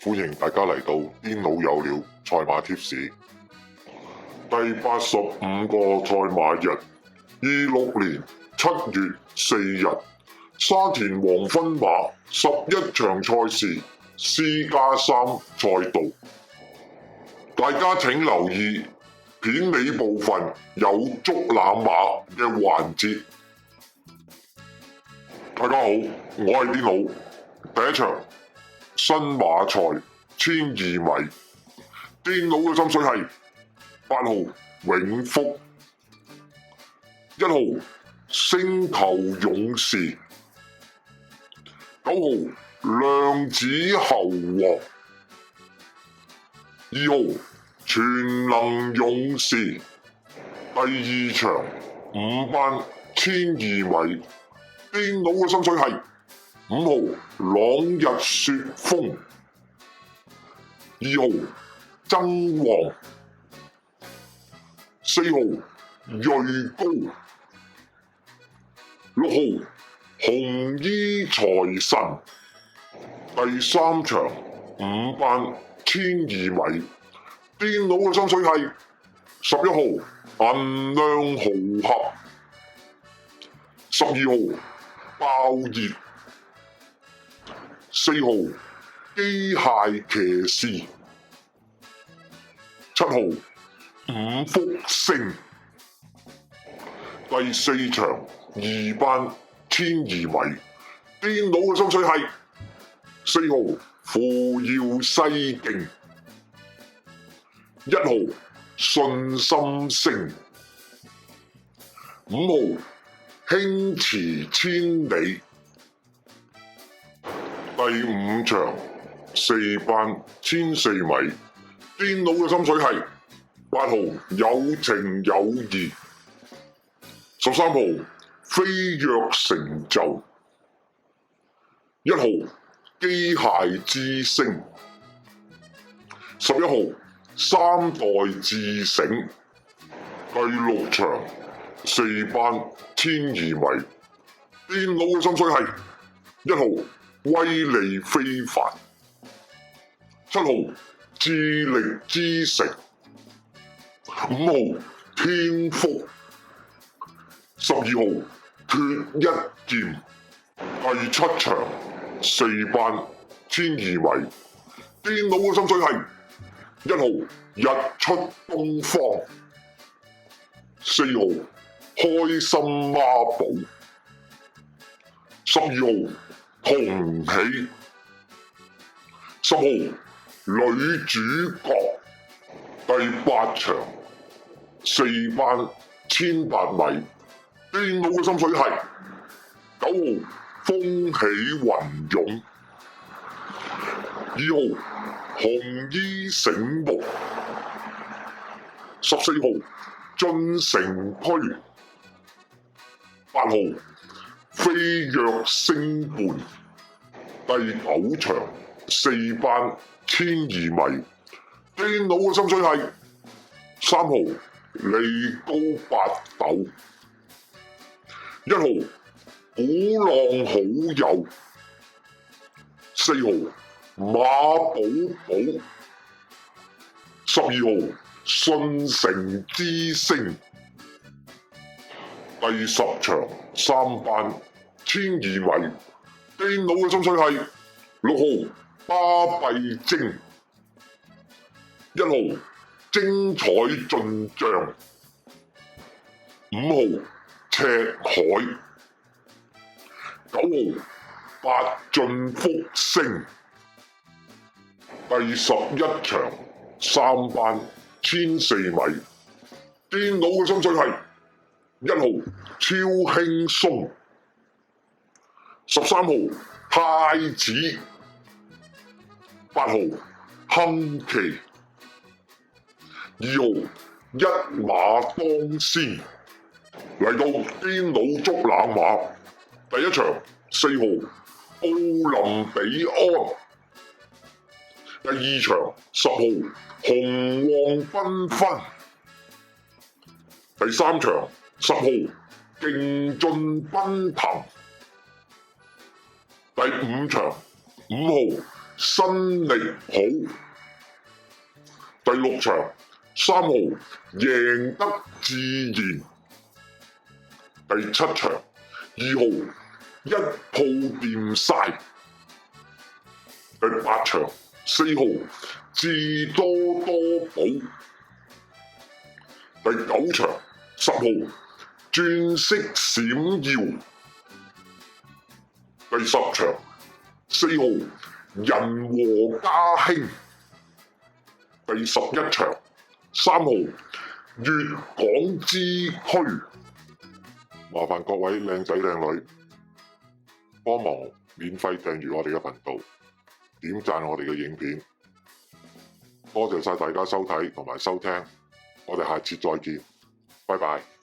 歡迎大家嚟到癲佬有料賽馬貼士第85個賽馬日，26年7月4日，沙田黃昏馬11場賽事，4+3賽道。大家請留意片尾部分有捉攬馬嘅環節。大家好，我係癲佬。第一場新馬賽1200米，癲佬嘅心水係8號永福、1號星球勇士、9號量子猴王、2號全能勇士。第二場5班1200米，癲佬嘅心水係5號朗日雪峰、2號爭王、4號銳高、6號紅衣財神。第三場5班1200米，癲佬嘅心水係11號銀亮豪俠、12號爆熱、4號機械騎士、7號五福星。第四場2班1200米，癲佬嘅心水係4號扶搖西徑、1號信心星、5號輕馳千里。第五場4班1400米，癲佬嘅心水係8號有情有義、13號飛躍成就、1號機械之星、11號三代智醒。第六場4班1200米，癲佬嘅心水係1號威利非凡、7號智力之城、5號天福、12號脫一劍。第七場4班1200米，癲佬嘅心水係1號日出東方、4號開心孖寶、12號同喜、10號女主角。第八場4班1800米，癲佬嘅心水係9號風起雲湧、2號紅衣醒目、14號進城區、8號飛躍星伴。第九場4班1200米，癲佬嘅心水係3號利高八斗、1號鼓浪好友、4號馬寶寶、12號信誠之星。第10場3班1200米，癲佬嘅心水係6號巴閉精、1號精彩進帳、5號赤海、9號八進福星。第11場3班1400米，癲佬嘅心水係1號超輕鬆、13號太子、8號亨奇、2號一馬當先。嚟到癲佬捉冷馬，第一場4號奧林比安，第二場10號紅黃繽紛，第三場10號勁進奔騰，第五場5號新力好。第6場3號贏得自然。第7場2號一鋪掂晒。第8場4號自多多寶。第9場10號鑽色閃耀。第10場4號人和家興。第11場3號粵港之區。麻煩各位靚仔靚女幫忙免費訂閱我哋嘅頻道，點讚我哋嘅影片。多謝晒大家收睇同埋收聽，我哋下次再見，拜拜。